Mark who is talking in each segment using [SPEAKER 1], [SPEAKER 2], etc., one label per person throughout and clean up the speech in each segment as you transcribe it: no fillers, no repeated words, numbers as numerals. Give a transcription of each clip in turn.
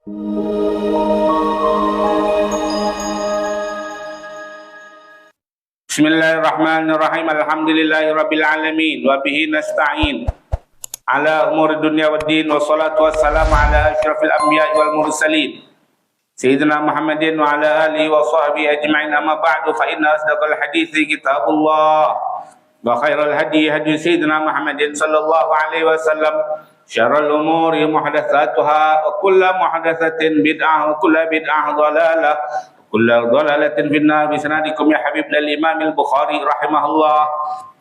[SPEAKER 1] Bismillahirrahmanirrahim. Alhamdulillahirabbil alamin wa bihi nasta'in ala umuri dunya waddin, wassalatu wassalamu ala asyrafil anbiya'i wal mursalin sayyidina Muhammadin wa ala alihi wa sahbihi ajma'in. Amma ba'du, fa inna asdaqal hadithi kitabullah wa khairal hadi hadi sayyidina Muhammadin sallallahu alaihi wasallam, syarrul umuri muhdatsatuha wa kullu muhdatsatin bid'ah wa kullu bid'ah dhalalah kullu dhalalatin finnar. Bisanadikum ya habibna al-imam al-Bukhari rahimahullah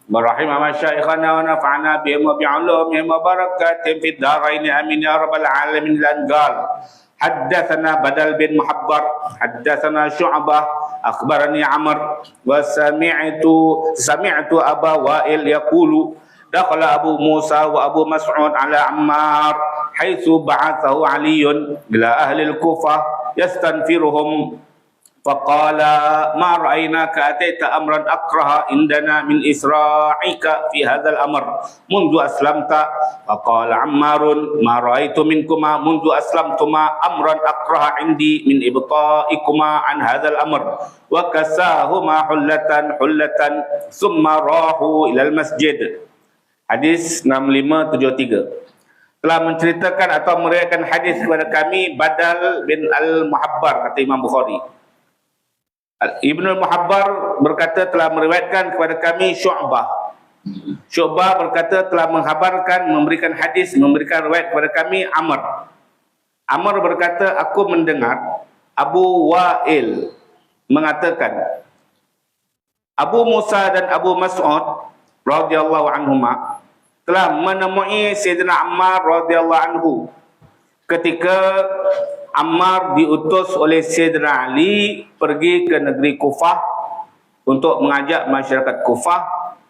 [SPEAKER 1] wa rahimah masyaikhana wa nafa'ana bihim wa bi'ulumihim wa barakatihim fid dharain amin ya rabbal alamin. Langal haddatsana Badal bin Muhabbar haddatsana Syu'bah akhbarani Amr wa sami'tu Aba Wa'il yaqulu dakhala Abu Musa wa Abu Mas'ud ala Ammar haitsu ba'athahu Aliun ila ahli al-Kufah yastanfiruhum faqala ma ra'aynaka ataita amran akraha indana min isra'ika fi hadzal amr mundu aslamta. Faqala Ammarun ma ra'aitu minkuma mundu aslamtuma amran akraha indi min ibta'ikuma an hadzal amr wa kasahuma hullatan thumma rahu ila al-masjid. Hadis 6573 telah menceritakan atau meriwayatkan hadis kepada kami Badal bin Al-Muhabbar, kata Imam Bukhari. Ibnu Muhabbar berkata telah meriwayatkan kepada kami Syu'bah. Syu'bah berkata telah menghabarkan, memberikan hadis, memberikan riwayat kepada kami Amr. Amr berkata aku mendengar Abu Wa'il mengatakan Abu Musa dan Abu Mas'ud radhiyallahu anhuma telah menemui Sayyidina Ammar radhiyallahu anhu ketika Ammar diutus oleh Sayyidina Ali pergi ke negeri Kufah untuk mengajak masyarakat Kufah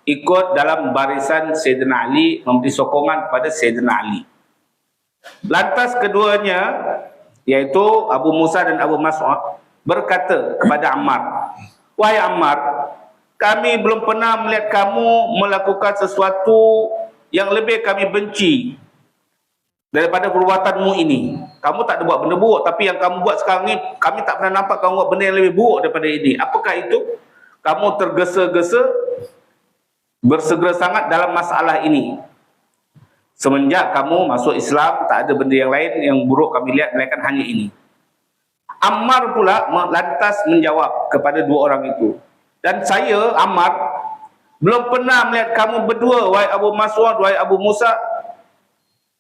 [SPEAKER 1] ikut dalam barisan Sayyidina Ali, memberi sokongan kepada Sayyidina Ali. Lantas keduanya, yaitu Abu Musa dan Abu Mas'ud, berkata kepada Ammar, wahai Ammar, kami belum pernah melihat kamu melakukan sesuatu yang lebih kami benci daripada perbuatanmu ini. Kamu tak ada buat benda buruk, tapi yang kamu buat sekarang ni, kami tak pernah nampak kamu buat benda yang lebih buruk daripada ini. Apakah itu? Kamu tergesa-gesa, bersegera sangat dalam masalah ini. Semenjak kamu masuk Islam, tak ada benda yang lain yang buruk kami lihat melainkan hanya ini. Ammar pula lantas menjawab kepada dua orang itu, dan saya, Ammar, belum pernah melihat kamu berdua, wahai Abu Mas'ud, wahai Abu Musa.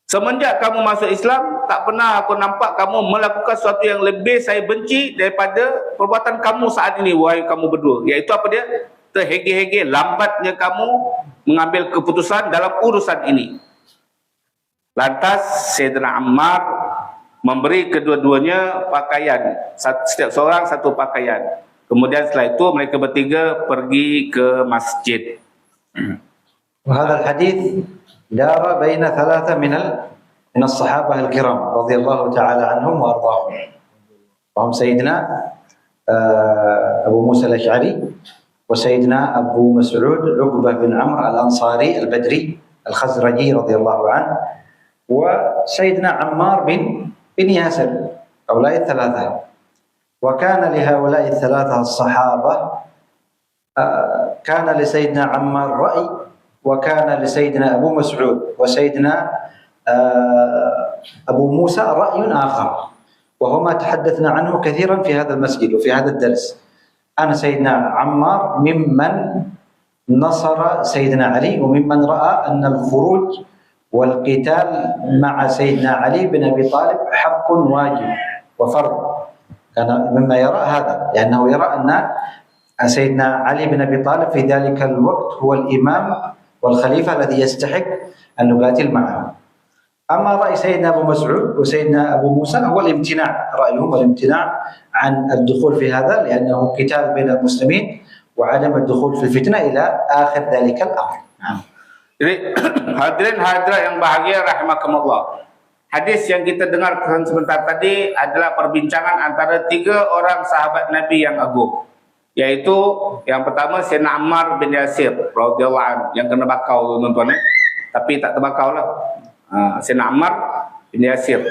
[SPEAKER 1] Semenjak kamu masuk Islam, tak pernah aku nampak kamu melakukan sesuatu yang lebih saya benci daripada perbuatan kamu saat ini, wahai kamu berdua. Iaitu apa dia? Terhege-hege, lambatnya kamu mengambil keputusan dalam urusan ini. Lantas Sayyidina Ammar memberi kedua-duanya pakaian, setiap seorang satu pakaian. Kemudian setelah itu mereka bertiga pergi ke masjid.
[SPEAKER 2] وهذا الحديث دار بين ثلاثة من الصحابة الكرام رضي الله تعالى عنهم وأرضاهم، وهم سيدنا أبو موسى الأشعري وسيدنا أبو مسعود عقبة بن عمرو الأنصاري البدري الخزرجي رضي الله عنه، وسيدنا عمار بن ياسر. هؤلاء الثلاثة. وكان لهؤلاء الثلاثة الصحابة كان لسيدنا عمار رأي، وكان لسيدنا أبو مسعود وسيدنا أبو موسى رأي آخر، وهو ما تحدثنا عنه كثيرا في هذا المسجد وفي هذا الدرس. أنا سيدنا عمار ممن نصر سيدنا علي، وممن رأى أن الخروج والقتال مع سيدنا علي بن أبي طالب حق واجب وفرض. كان مما يرى هذا، لأنه يرى أن سيدنا علي بن أبي طالب في ذلك الوقت هو الإمام والخليفة الذي يستحق أن نقاتل معه. أما رأي سيدنا أبو مسعود وسيدنا أبو موسى هو الامتناع، رأيهم الامتناع عن الدخول في هذا، لأنه قتال بين المسلمين وعدم الدخول في الفتنة إلى آخر ذلك الأمر.
[SPEAKER 1] Jadi hadirin hadirat yang bahagia rahimakumullah, hadis yang kita dengar sebentar tadi adalah perbincangan antara tiga orang sahabat Nabi yang agung, yaitu yang pertama Sayyidina Ammar bin Yasir radhiyallahu anhu, yang kena bakau tuan-tuan, tapi tak terbakau lah. Sayyidina Ammar bin Yasir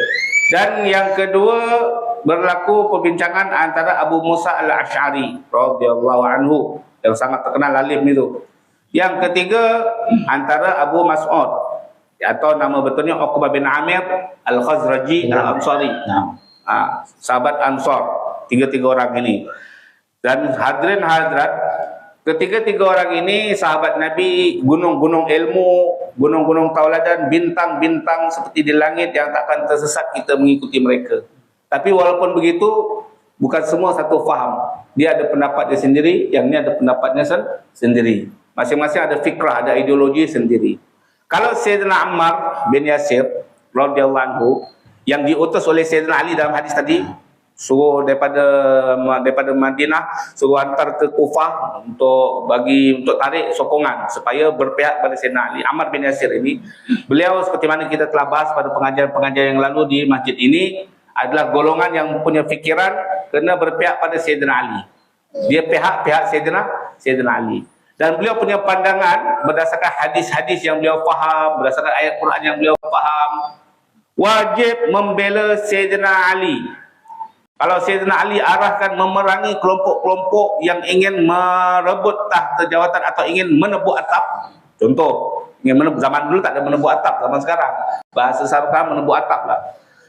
[SPEAKER 1] Dan yang kedua, berlaku perbincangan antara Abu Musa al-Ash'ari radhiyallahu anhu yang sangat terkenal alim itu. Yang ketiga, antara Abu Mas'ud atau nama betulnya Uqbah bin Amir al-Khazraji al-Ansari. Sahabat Ansar, tiga-tiga orang ini. Dan hadirin hadirat, ketiga-tiga orang ini sahabat Nabi, gunung-gunung ilmu, gunung-gunung tauladan, bintang-bintang seperti di langit yang takkan tersesat kita mengikuti mereka. Tapi walaupun begitu, bukan semua satu faham. Dia ada pendapat dia sendiri, yang ni ada pendapatnya sendiri. Masing-masing ada fikrah, ada ideologi sendiri. Kalau Sayyidina Ammar bin Yasir radhiyallahu anhu yang diutus oleh Sayyidina Ali dalam hadis tadi, suruh daripada Madinah, suruh hantar ke Kufah untuk tarik sokongan supaya berpihak pada Sayyidina Ali. Ammar bin Yasir ini, beliau seperti mana kita telah bahas pada pengajian-pengajian yang lalu di masjid ini, adalah golongan yang punya fikiran kena berpihak pada Sayyidina Ali. Dia pihak Sayyidina Ali. Dan beliau punya pandangan berdasarkan hadis-hadis yang beliau faham, berdasarkan ayat Quran yang beliau faham, wajib membela Sayyidina Ali. Kalau Sayyidina Ali arahkan memerangi kelompok-kelompok yang ingin merebut tahta jawatan atau ingin menebuk atap, contoh, zaman dulu tak ada menebuk atap, zaman sekarang bahasa sekarang menebuk atap lah.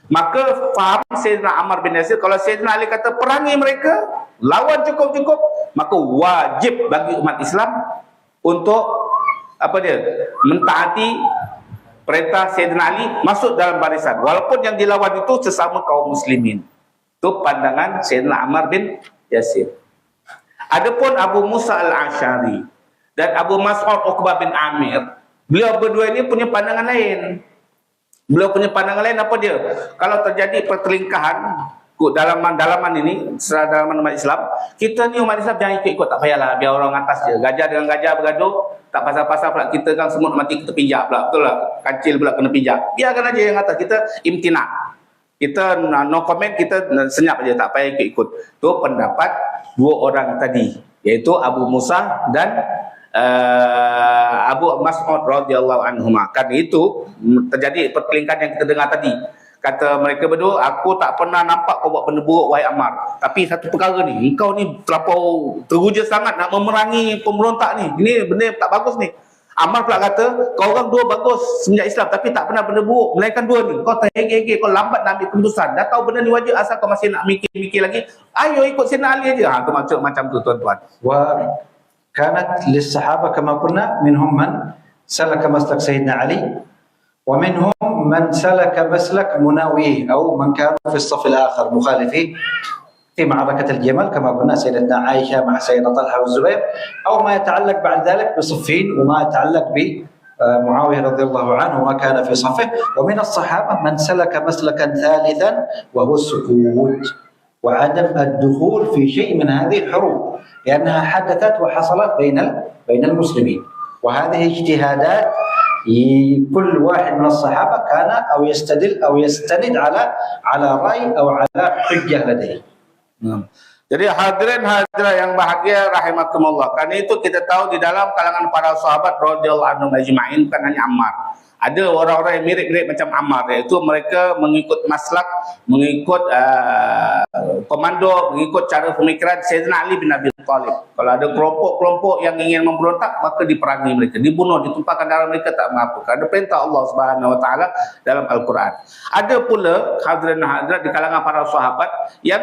[SPEAKER 1] Maka faham Sayyidina Ammar bin Yasir, kalau Sayyidina Ali kata perangi mereka, lawan cukup-cukup, maka wajib bagi umat Islam untuk mentaati perintah Sayyidina Ali, masuk dalam barisan walaupun yang dilawan itu sesama kaum muslimin. Itu pandangan Sayyidina Ammar bin Yasir. Adapun Abu Musa al-Ash'ari dan Abu Mas'ud Uqbah bin Amir, beliau berdua ini punya pandangan lain. Beliau punya pandangan lain apa dia? Kalau terjadi pertelingkahan dalaman ini, dalaman umat Islam, kita ni umat Islam jangan ikut-ikut, tak payahlah, biar orang atas je. Gajah dengan gajah bergaduh, tak pasal-pasal pula kita kan semut mati kita pijak pula, betul lah. Kancil pula kena pijak. Biarkan aja yang atas, kita imtina. Kita no comment, kita senyap aja, tak payah ikut-ikut. Itu pendapat dua orang tadi, iaitu Abu Musa dan Abu Mas'ud radhiyallahu anhuma. Kan itu terjadi pertelingkahan yang kita dengar tadi. Kata mereka berdua, aku tak pernah nampak kau buat benda buruk wahai Ammar. Tapi satu perkara ni, engkau ni terlampau teruja sangat nak memerangi pemberontak ni. Ini benda tak bagus ni. Ammar pula kata, kau orang dua bagus semenjak Islam tapi tak pernah benda buruk. Melainkan dua ni, kau terhege-hege, kau lambat nak ambil keputusan. Dah tahu benda ni wajib, asal kau masih nak mikir-mikir lagi. Ayo ikut Sayyidina Ali aja. Tu macam tu tuan-tuan.
[SPEAKER 2] كانت للصحابة كما قلنا منهم من سلك مسلك سيدنا علي ومنهم من سلك مسلك مناويه أو من كانوا في الصف الآخر مخالفين في معركة الجمل كما قلنا سيدتنا عائشة مع سيدنا طلحة والزبير أو ما يتعلق بعد ذلك بصفين وما يتعلق بمعاوية رضي الله عنه وما كان في صفه. ومن الصحابة من سلك مسلكا ثالثا وهو السكوت وعدم الدخول في شيء من هذه الحروب لأنها حدثت وحصلت بين المسلمين. وهذه اجتهادات كل واحد من الصحابة كان أو يستدل أو يستند على رأي أو على حجة لديه.
[SPEAKER 1] Jadi hadirin hadirat yang bahagia rahimakumullah. Karena itu kita tahu di dalam kalangan para sahabat radhiyallahu anhum ajma'in, bukan hanya Ammar. Ada orang-orang yang mirip-mirip macam Ammar, iaitu mereka mengikut maslak, mengikut komando, mengikut cara pemikiran Sayyidina Ali bin Abi Thalib. Kalau ada kelompok-kelompok yang ingin memberontak, maka diperangi mereka, dibunuh, ditumpahkan darah mereka, tak mengapa. Ada perintah Allah Subhanahu Wa Taala dalam Al-Quran. Ada pula hadirin hadirat di kalangan para sahabat yang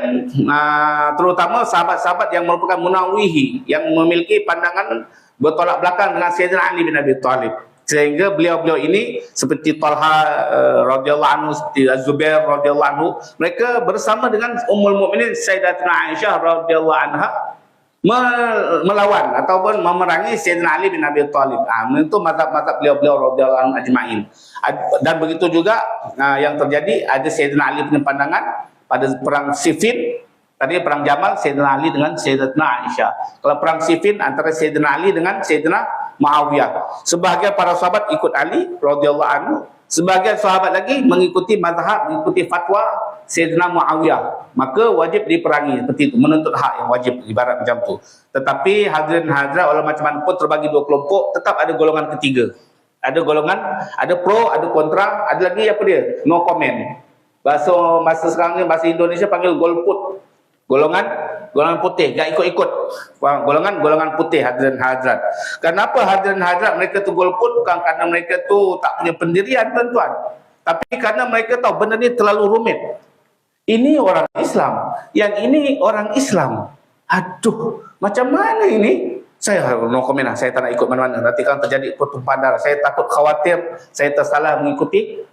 [SPEAKER 1] terutama sahabat-sahabat yang merupakan munawihi, yang memiliki pandangan bertolak belakang dengan Sayyidina Ali bin Abi Thalib. Sehingga beliau-beliau ini seperti Talha radhiyallahu anhu, seperti Az-Zubair radhiyallahu anhu, mereka bersama dengan Ummul Mukminin Sayyidatina Aisyah radhiyallahu anha melawan ataupun memerangi Sayyidina Ali bin Abi Thalib. Itu mazhab-mazhab beliau-beliau radhiyallahu anhu ajma'in. Dan begitu juga yang terjadi, ada Sayyidina Ali punya pandangan pada perang Siffin. Tadi perang Jamal, Sayyidina Ali dengan Sayyidatina Aisyah. Kalau perang Siffin, antara Sayyidina Ali dengan Sayyidina Muawiyah. Sebahagian para sahabat ikut Ali radhiyallahu anhu, sebahagian sahabat lagi mengikuti mazhab, mengikuti fatwa Sayyidina Muawiyah. Maka wajib diperangi seperti itu, menuntut hak yang wajib, ibarat macam tu. Tetapi hadirin hadirat, walau macam mana pun terbagi dua kelompok, tetap ada golongan ketiga. Ada golongan, ada pro, ada kontra, ada lagi apa dia? No comment. Bahasa sekarang ni, bahasa Indonesia panggil golput. Golongan putih, gak ikut-ikut. Golongan putih hadirin hadirat. Kenapa hadirin hadirat mereka tu golput? Bukan kerana mereka tu tak punya pendirian, tuan-tuan. Tapi kerana mereka tahu benda ni terlalu rumit. Ini orang Islam, yang ini orang Islam. Aduh, macam mana ini? Saya no comment lah, saya tak nak ikut mana-mana. Nanti kan terjadi pertumpahan darah. Saya takut khawatir, saya tersalah mengikuti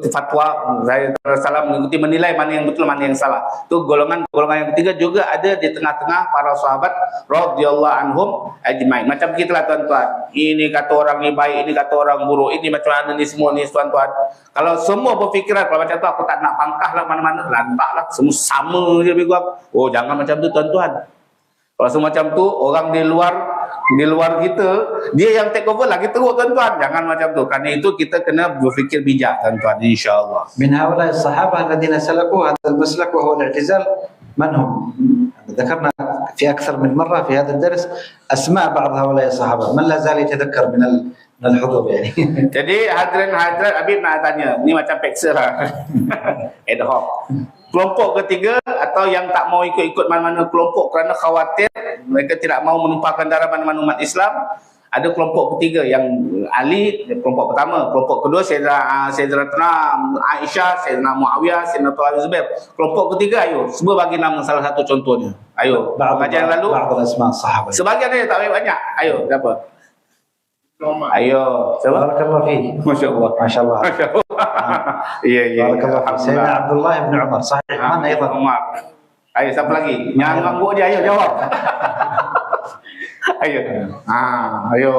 [SPEAKER 1] fatwa, saya tersalah mengikuti menilai mana yang betul, mana yang salah. Tu golongan yang ketiga juga ada di tengah-tengah para sahabat radhiyallahu anhum ajmain. Macam gitulah tuan-tuan. Ini kata orang ni baik, ini kata orang buruk, ini macam mana ni semua ni tuan-tuan. Kalau semua berfikiran kalau macam tu, aku tak nak pangkah lah mana-mana, lantaklah semua sama je lebih kurang. Oh, jangan macam tu tuan-tuan. Kalau semua macam tu, orang di luar kita, dia yang take over lagi teruk tuan-tuan. Jangan macam tu. Kerana itu kita kena berfikir bijak tuan-tuan, insya-Allah.
[SPEAKER 2] من هؤلاء الصحابة الذين سلكوا هذا المسلك وهو الاعتزال من هم؟ ذكرنا في أكثر من مرة في هذا الدرس أسماء بعض هؤلاء الصحابة، من لا زال يتذكر من الحضور يعني.
[SPEAKER 1] Jadi hadirin hadirat, Habib nak tanya, ni macam peksa lah. Ad hoc. Kelompok ketiga atau yang tak mau ikut-ikut mana-mana kelompok kerana khawatir mereka tidak mau menumpahkan darah mana-mana umat Islam. Ada kelompok ketiga yang Ali, kelompok pertama. Kelompok kedua Sayyidatuna Aisyah, Sayyidina Muawiyah, Sayyidina Talha Zubair. Kelompok ketiga, ayo semua bagi nama salah satu contohnya. Ayo, pengajian lalu sebagian dia tak banyak. Ayo, siapa? Ayo, siapa?
[SPEAKER 2] Barakallahu fiik.
[SPEAKER 1] Masya-Allah.
[SPEAKER 2] Masya-Allah.
[SPEAKER 1] Iya.
[SPEAKER 2] Barakallahu fiik. Sayyidina Abdullah bin Umar, sahih. Mana أيضا?
[SPEAKER 1] Umar. Ayo, siapa lagi? Yang ngangguk dia, ayo jawab. Ayo. Ayo.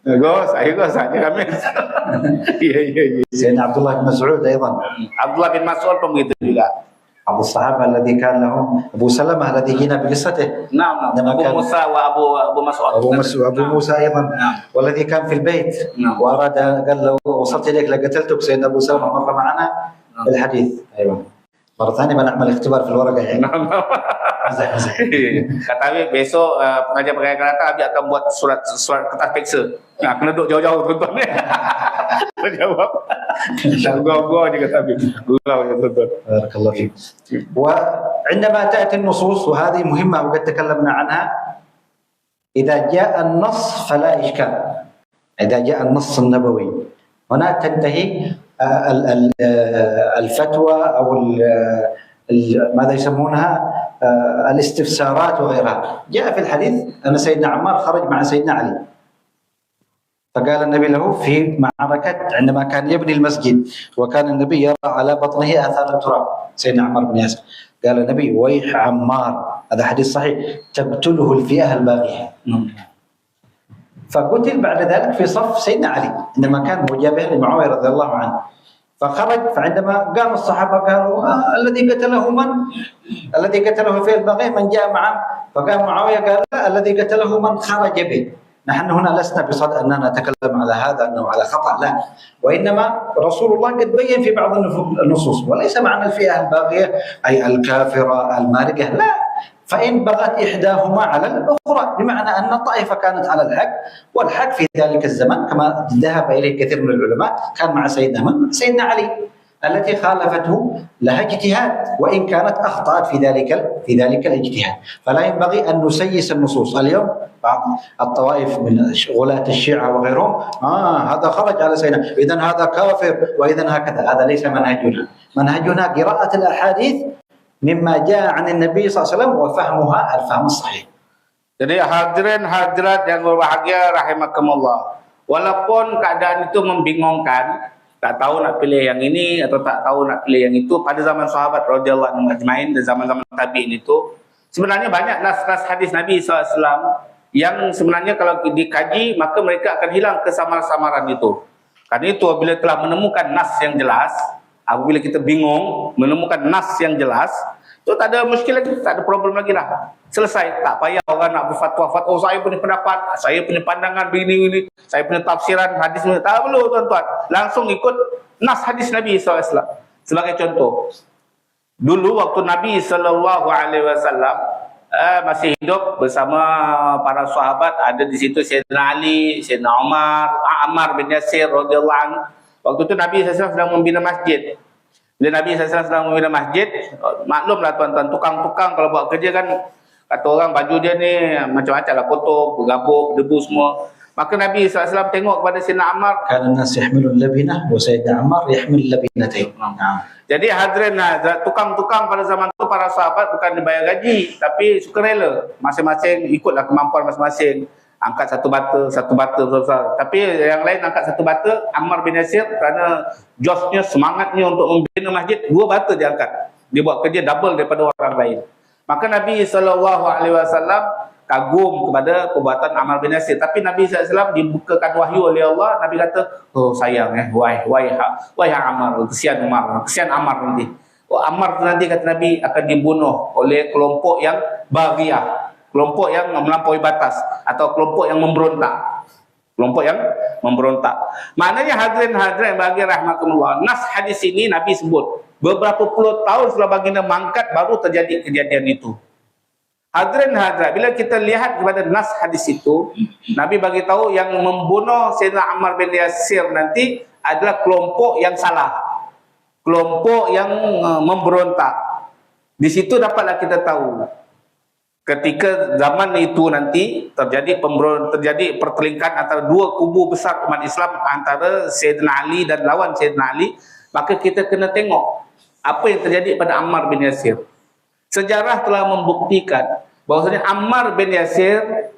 [SPEAKER 1] Gos, ayo saja kami. Iya.
[SPEAKER 2] سيدنا عبد الله بن مسعود أيضا.
[SPEAKER 1] Abdullah bin Mas'ud pun begitu juga.
[SPEAKER 2] أبو الصحابة الذي كان لهم أبو سلمة الذي جينا بقصته.
[SPEAKER 1] Naam, Abu Musa wa Abu Mas'ud.
[SPEAKER 2] أبو موسى أيضا. والذي كان في البيت وأراد قال لو وصلت إليك لقتلتك. سيدنا أبو سلمة مر معنا بالحديث. أيوة. مرة ثانية بنعمل اختبار في الورقة يعني.
[SPEAKER 1] Kata Habib, besok pengajian akan datang, Habib akan buat surat kertas peksa. Kena duduk jauh-jauh tuan-tuan. Jawab. Gua je kata Habib. Gurau je tuan-tuan.
[SPEAKER 2] بارك الله فيك. وعندما تأتي النصوص وهذه مهمة وقد تكلمنا عنها، إذا جاء النص فلا إشكال. إذا جاء النص النبوي هنا تنتهي الفتوى أو ماذا يسمونها الاستفسارات وغيرها. جاء في الحديث أن سيدنا عمار خرج مع سيدنا علي، فقال النبي له في معركة عندما كان يبني المسجد وكان النبي يرى على بطنه آثار التراب، سيدنا عمار بن ياسر، قال النبي ويح عمار، هذا حديث صحيح، تقتله الفئة الباغية. فقتل بعد ذلك في صف سيدنا علي عندما كان مجابها لمعاوية رضي الله عنه. فخرج، فعندما قام الصحابة قالوا الذي قتله من؟ الذي قتله الفئة الباغية من جاء معه؟ فقام معاوية قال لا، الذي قتله من خرج به. نحن هنا لسنا بصدد أننا نتكلم على هذا أنه على خطأ، لا، وإنما رسول الله قد بين في بعض النصوص، وليس معنى الفئة الباغية أي الكافرة المارقة، لا، فإن بغت إحداهما على الأخرى، بمعنى أن طائفة كانت على الحق، والحق في ذلك الزمن كما ذهب إليه كثير من العلماء كان مع سيدنا من؟ سيدنا علي، التي خالفته لها اجتهاد وإن كانت أخطأت في ذلك الاجتهاد. فلا ينبغي أن نسيس النصوص. اليوم بعض الطوائف من غلاة الشيعة وغيرهم هذا خرج على سيدنا، إذن هذا كافر، وإذن هكذا. هذا ليس منهجنا. منهجنا قراءة الأحاديث مما جاء عن النبي صلى الله عليه وسلم وفهمها الفهم الصحيح.
[SPEAKER 1] Jadi hadirin hadirat yang berbahagia rahimakumullah. Walaupun keadaan itu membingungkan, tak tahu nak pilih yang ini atau tak tahu nak pilih yang itu pada zaman sahabat radhiyallahu anhum ajmain dan zaman-zaman tabi'in itu, sebenarnya banyak nas-nas hadis Nabi SAW yang sebenarnya kalau dikaji maka mereka akan hilang kesamar-samaran itu. Karena itu bila telah menemukan nas yang jelas, apabila kita bingung menemukan nas yang jelas, itu tak ada muskil lagi, tak ada problem lagi lah. Selesai, tak payah orang nak berfatwa-fatwa, oh saya punya pendapat, saya punya pandangan begini-begini, saya punya tafsiran hadis ni. Tak perlu tuan-tuan, langsung ikut nas hadis Nabi SAW. Sebagai contoh, dulu waktu Nabi SAW masih hidup bersama para sahabat, ada di situ Sayyidina Ali, Sayyidina Umar, Ammar bin Yasir radhiyallahu anhu. Waktu itu Nabi SAW sedang membina masjid. Bila Nabi SAW sedang membina masjid, maklumlah tuan-tuan, tukang-tukang kalau buat kerja kan, kata orang baju dia ni macam-macam lah, kotor, bergabuk, debu semua. Maka Nabi SAW tengok kepada Sayyidina Ammar.
[SPEAKER 2] Kana an-nas yahmilul labinah wa Sayyidina Ammar yahmil labinatain.
[SPEAKER 1] Jadi hadirin tukang-tukang pada zaman tu, para sahabat bukan dibayar gaji, tapi sukarela. Masing-masing ikutlah kemampuan masing-masing. Angkat satu bata, besar-besar. Tapi yang lain angkat satu bata, Ammar bin Yasir kerana josnya, semangatnya untuk membina masjid, 2 bata dia angkat. Dia buat kerja double daripada orang lain. Maka Nabi SAW kagum kepada perbuatan Ammar bin Yasir. Tapi Nabi SAW dibukakan wahyu oleh Allah. Nabi kata, oh sayang wahai Ammar, kesian Ammar nanti. Oh, Ammar nanti, kata Nabi, akan dibunuh oleh kelompok yang baghiyah, kelompok yang melampaui batas, atau kelompok yang memberontak. Maknanya hadirin bagi rahmatullah, nas hadis ini Nabi sebut beberapa puluh tahun setelah baginda mangkat baru terjadi kejadian itu. Hadirin, bila kita lihat kepada nas hadis itu, Nabi bagi tahu yang membunuh Sayyidina Ammar bin Yasir nanti adalah kelompok yang salah, kelompok yang memberontak. Di situ dapatlah kita tahu ketika zaman itu nanti terjadi pertelingkahan antara 2 kubu besar umat Islam, antara Sayyidina Ali dan lawan Sayyidina Ali. Maka kita kena tengok apa yang terjadi pada Ammar bin Yasir. Sejarah telah membuktikan bahwasanya Ammar bin Yasir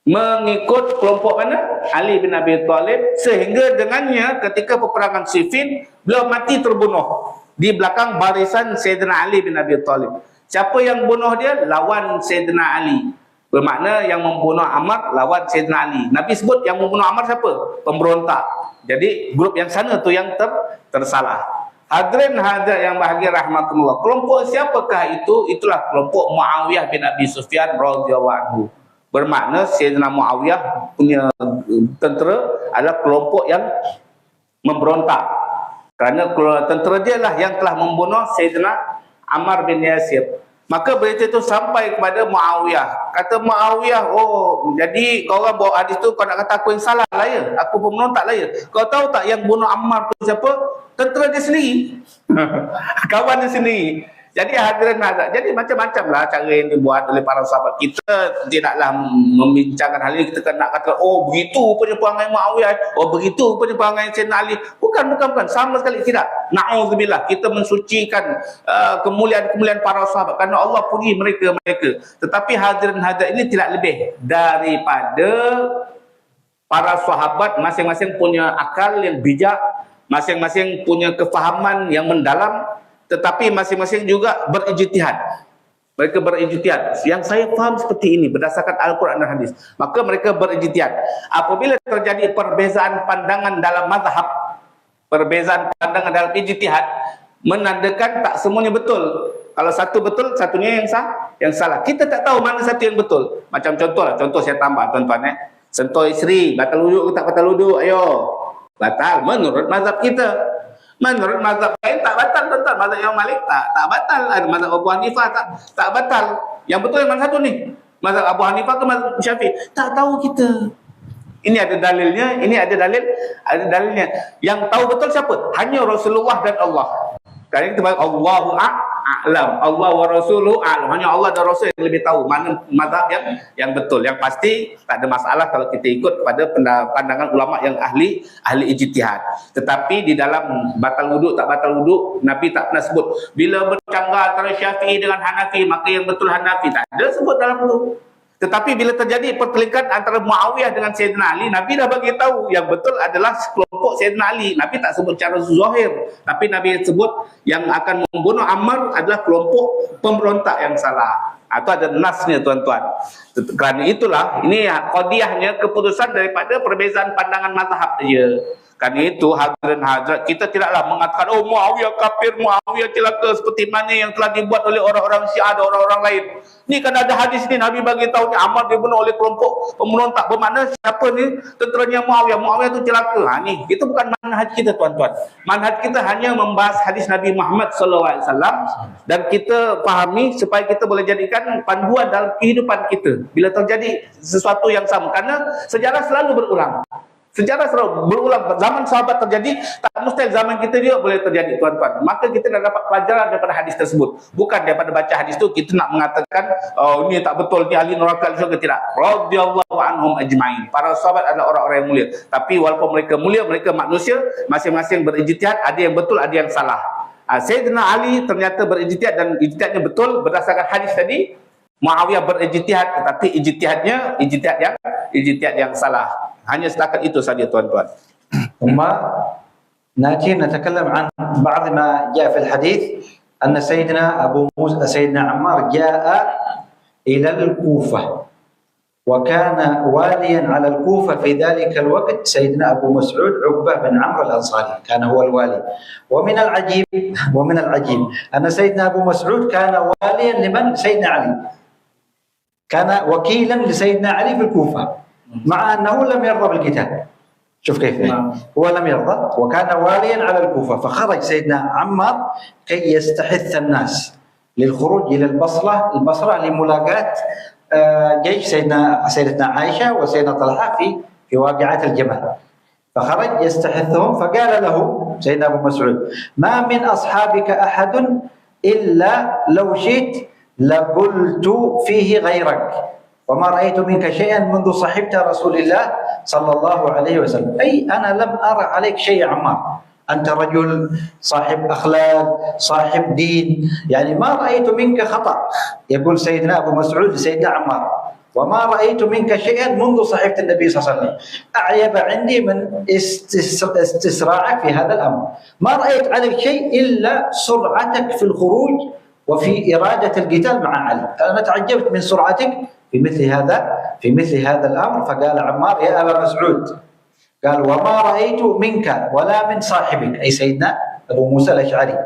[SPEAKER 1] mengikut kelompok mana? Ali bin Abi Thalib, sehingga dengannya ketika peperangan Siffin beliau mati terbunuh di belakang barisan Sayyidina Ali bin Abi Thalib. Siapa yang bunuh dia? Lawan Sayyidina Ali. Bermakna yang membunuh Ammar lawan Sayyidina Ali. Nabi sebut yang membunuh Ammar siapa? Pemberontak. Jadi grup yang sana tu yang tersalah. Hadirin yang bahagia rahmatullah, kelompok siapakah itu? Itulah kelompok Muawiyah bin Abi Sufyan radhiyallahu anhu. Bermakna Sayyidina Muawiyah punya tentera adalah kelompok yang memberontak, kerana tentera dia lah yang telah membunuh Sayyidina Ammar bin Yasir. Maka berita itu sampai kepada Muawiyah. Kata Muawiyah, oh jadi kau orang bawa hadis tu, kau nak kata aku yang salah lah ya, aku pemberontak lah ya. Kau tahu tak yang bunuh Ammar tu siapa? Tentera dia sendiri. Kawan dia sendiri. Jadi hadirin nazar, jadi macam-macam lah cara yang dibuat oleh para sahabat. Kita tidaklah membincangkan hal ini. Kita nak kata, oh begitu punya perangai Muawiyah, oh begitu punya perangai Sayyidina Ali. Bukan. Sama sekali tidak. Na'udzubillah. Kita mensucikan kemuliaan-kemuliaan para sahabat kerana Allah puji mereka. Tetapi hadirin nazar ini tidak lebih daripada para sahabat masing-masing punya akal yang bijak, masing-masing punya kefahaman yang mendalam, tetapi masing-masing juga berijtihad. Mereka berijtihad. Yang saya faham seperti ini berdasarkan Al-Quran dan Hadis. Maka mereka berijtihad. Apabila terjadi perbezaan pandangan dalam mazhab, perbezaan pandangan dalam ijtihad, menandakan tak semuanya betul. Kalau satu betul, satunya yang salah. Kita tak tahu mana satu yang betul. Macam contoh saya tambah tuan-tuan. Sentuh isteri, batal wuduk ke tak batal wuduk? Ayo. Batal menurut mazhab kita. Menurut mazhab lain tak batal, tuan-tuan. Mazhab Imam Malik tak batal. Ada mazhab Abu Hanifah tak batal. Yang betul yang mana satu ni? Mazhab Abu Hanifah ke mazhab Syafi'i? Tak tahu kita. Ini ada dalilnya, ini ada dalilnya. Yang tahu betul siapa? Hanya Rasulullah dan Allah. Kali ini kita bagi Allahu a'lam. Allah wa rasuluhu a'lam. Hanya Allah dan Rasul yang lebih tahu mana mazhab yang betul. Yang pasti tak ada masalah kalau kita ikut kepada pandangan ulama yang ahli ijtihad. Tetapi di dalam batal wuduk tak batal wuduk, Nabi tak pernah sebut bila bercanggah antara Syafi'i dengan Hanafi maka yang betul Hanafi. Tak ada sebut dalam itu. Tetapi bila terjadi pertelingkahan antara Muawiyah dengan Sayyidina Ali, Nabi dah bagi tahu yang betul adalah kelompok Sayyidina Ali. Nabi tak sebut secara zahir, tapi Nabi sebut yang akan membunuh Ammar adalah kelompok pemberontak yang salah. Atau ada nasnya tuan-tuan. Kerana itulah ini qadiyahnya keputusan daripada perbezaan pandangan mazhab saja. Kerana itu hadirin hadirat, kita tidaklah mengatakan oh Muawiyah kafir, Muawiyah celaka seperti mana yang telah dibuat oleh orang-orang Syiah dan orang-orang lain. Ni kan ada hadis ni Nabi bagi tahu ni Ammar dibunuh oleh kelompok pemberontak. Bermakna siapa ni tenteranya Muawiyah tu celaka. Ni itu bukan manhaj kita tuan-tuan. Manhaj kita hanya membahas hadis Nabi Muhammad SAW dan kita fahami supaya kita boleh jadikan panduan dalam kehidupan kita bila terjadi sesuatu yang sama. Kerana sejarah selalu berulang. Sejarah selalu berulang. Zaman sahabat terjadi, tak mustahil zaman kita juga boleh terjadi, tuan-tuan. Maka kita dah dapat pelajaran daripada hadis tersebut. Bukan daripada baca hadis tu kita nak mengatakan, oh ini tak betul, ni ahli neraka, ahli syurga. Tidak. Radhiyallahu anhum ajma'in. Para sahabat adalah orang-orang yang mulia. Tapi walaupun mereka mulia, mereka manusia, masing-masing berijtihad, ada yang betul, ada yang salah. Sayyidina Ali ternyata berijtihad dan ijtihadnya betul berdasarkan hadis tadi. Muawiyah berijtihad, tetapi ijtihad yang salah. Hanya setakat itu saja, tuan-tuan.
[SPEAKER 2] ثم ناتي نتكلم عن بعض ما جاء في الحديث أن سيدنا عمار جاء إلى الكوفة وكان واليا على الكوفة في ذلك الوقت سيدنا أبو مسعود عقبة بن عمرو الأنصاري كان هو الوالي. ومن العجيب أن سيدنا أبو مسعود كان واليا لمن؟ سيدنا علي. كان وكيلا لسيدنا علي في الكوفة مع أنه لم يرضى بالقتال. شوف كيف هو لم يرضى وكان واليا على الكوفة. فخرج سيدنا عمار كي يستحث الناس للخروج إلى البصرة لملاقاة جيش سيدتنا عائشة وسيدنا طلحة في واقعة الجمل. فخرج يستحثهم فقال له سيدنا أبو مسعود: ما من أصحابك أحد إلا لو شئت لقلت فيه غيرك وما رأيت منك شيئا منذ صحبت رسول الله صلى الله عليه وسلم. أي أنا لم أرى عليك شيء يا عمار، أنت رجل صاحب أخلاق صاحب دين، يعني ما رأيت منك خطأ. يقول سيدنا أبو مسعود لسيدنا عمار: وما رأيت منك شيئا منذ صحبت النبي صلى الله عليه وسلم. أعيب عندي من استصراعك في هذا الأمر، ما رأيت عليك شيء إلا سرعتك في الخروج وفي إرادة القتال مع علي. أنا تعجبت من سرعتك في مثل هذا الأمر. فقال عمار: يا أبا مسعود، قال: وما رأيت منك ولا من صاحبك، أي سيدنا أبو موسى الأشعري،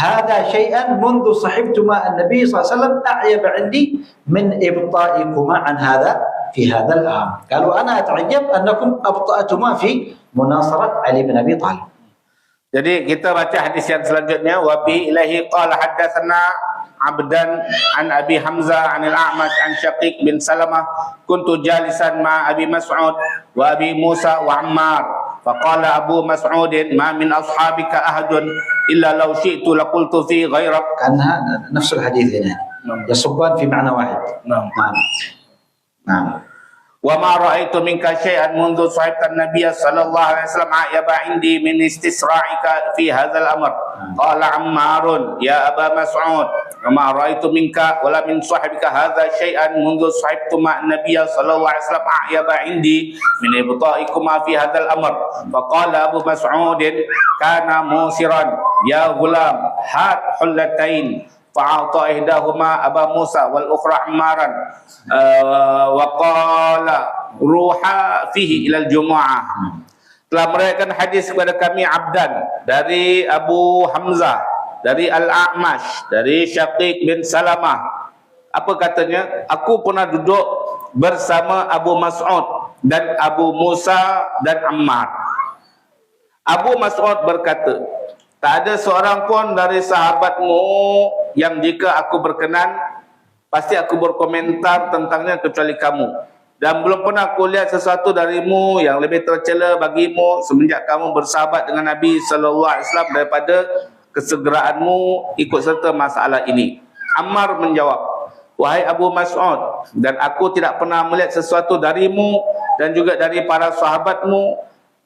[SPEAKER 2] هذا شيئا منذ صحبتما النبي صلى الله عليه وسلم أعيب عندي من إبطائكما عن هذا في هذا الأمر. قالوا: أنا أتعجب أنكم أبطأتما في مناصرة علي بن أبي طالب.
[SPEAKER 1] Jadi kita baca hadis yang selanjutnya. Wa bi ilahi qala haddatsana Abdan an Abi Hamzah an al-A'mash an Syaqiq bin Salamah kuntu jalisan ma Abi Mas'ud wa Abi Musa wa Ammar faqala Abu Mas'ud ma min ashabika ahadun illa law syi'tu laqultu fi ghairak.
[SPEAKER 2] كأنها نفس الحديث هنا يصبان في معنى واحد. نعم.
[SPEAKER 1] وما رأيت منك شيئا منذ صحبت النبي صلى الله عليه وسلم أعيب عندي من استصراعك في هذا الأمر. قال عمار: يا أبا مسعود، وما رأيت منك ولا من صاحبك هذا شيئا منذ صحبت مع النبي صلى الله عليه وسلم أعيب عندي من إبطائكما في هذا الأمر. فقال أبو مسعود: كان موسرا يا غلام، هات حلتين. فأعطى إحداهما أبا موسى والأخرى عمارا وقال روحا فيه إلى الجمعة. Telah meriwayatkan hadis kepada kami Abdan dari Abu Hamzah, dari Al-A'mash, dari Syaqiq bin Salamah. Apa katanya? Aku pernah duduk bersama Abu Mas'ud dan Abu Musa dan Ammar. Abu Mas'ud berkata, tak ada seorang pun dari sahabatmu yang jika aku berkenan, pasti aku berkomentar tentangnya kecuali kamu. Dan belum pernah aku lihat sesuatu darimu yang lebih tercela bagimu semenjak kamu bersahabat dengan Nabi SAW daripada kesegeraanmu ikut serta masalah ini. Ammar menjawab, wahai Abu Mas'ud, dan aku tidak pernah melihat sesuatu darimu dan juga dari para sahabatmu,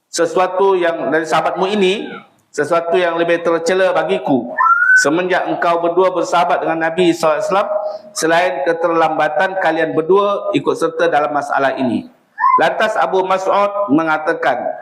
[SPEAKER 1] sesuatu yang dari sahabatmu ini, sesuatu yang lebih tercela bagiku semenjak engkau berdua bersahabat dengan Nabi SAW selain keterlambatan kalian berdua ikut serta dalam masalah ini. Lantas Abu Mas'ud mengatakan,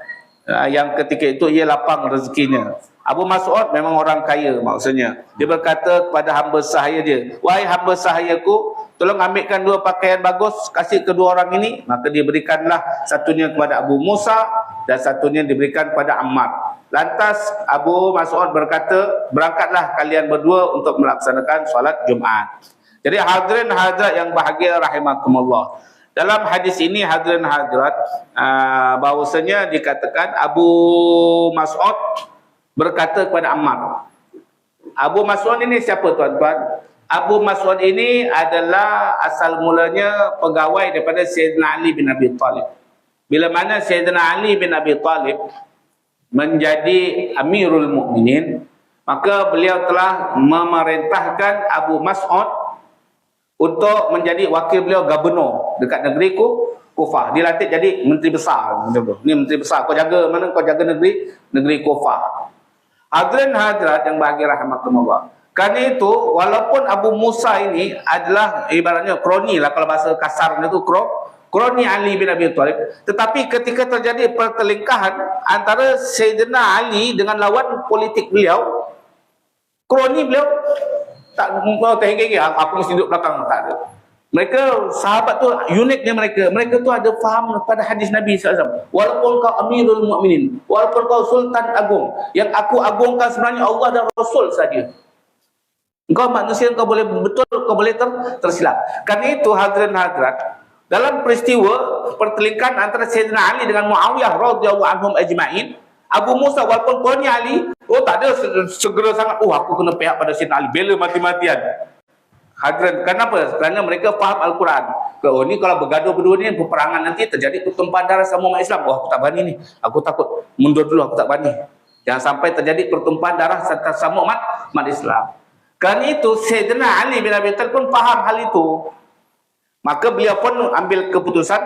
[SPEAKER 1] yang ketika itu ia lapang rezekinya. Abu Mas'ud memang orang kaya maksudnya. Dia berkata kepada hamba sahaya dia, wahai hamba sahayaku, tolong ambilkan dua pakaian bagus, kasih kedua orang ini. Maka diberikanlah satunya kepada Abu Musa dan satunya diberikan kepada Ammar. Lantas Abu Mas'ud berkata, berangkatlah kalian berdua untuk melaksanakan solat Jumaat. Jadi hadirin hadirat yang bahagia rahimakumullah. Dalam hadis ini hadirin hadirat, bahawasanya dikatakan Abu Mas'ud berkata kepada Ammar. Abu Mas'ud ini siapa tuan-tuan? Abu Mas'ud ini adalah asal mulanya pegawai daripada Sayyidina Ali bin Abi Talib. bila mana Sayyidina Ali bin Abi Talib menjadi Amirul Mukminin, maka beliau telah memerintahkan Abu Mas'ud untuk menjadi wakil beliau gubernur dekat negeri Kufah. Dilantik jadi menteri besar. Ni menteri besar, kau jaga mana? Kau jaga negeri Kufah. Hadirin hadirat yang bahagia rahmatullah. Kerana itu, walaupun Abu Musa ini adalah ibaratnya kroni lah, kalau bahasa kasarnya itu kroni Ali bin Abi Thalib, tetapi ketika terjadi pertelingkahan antara Sayyidina Ali dengan lawan politik beliau, kroni beliau tak mau terhege, aku mesti duduk belakang, tak ada. Mereka sahabat tu uniknya, mereka tu ada faham pada hadis Nabi SAW. Walaupun kau Amirul Mukminin, walaupun kau Sultan Agung, yang aku agungkan sebenarnya Allah dan Rasul saja. Engkau manusia, kau boleh betul, kau boleh tersilap. Karena itu hadirin hadirat, dalam peristiwa pertelingkahan antara Sayyidina Ali dengan Muawiyah radhiyallahu anhum ajma'in, Abu Musa walaupun kawannya Ali, tak ada segera sangat, aku kena pihak pada Sayyidina Ali, bela mati-matian. Hadirin, kenapa? Kerana mereka faham Al-Quran. Ni kalau bergaduh berdua ni, peperangan nanti terjadi pertumpahan darah sama umat Islam. Aku tak berani ni. Aku takut. Mundur dulu, aku tak berani. Jangan sampai terjadi pertumpahan darah sama umat Islam. Kerana itu, Sayyidina Ali bin Abi Thalib pun faham hal itu. Maka beliau pun ambil keputusan,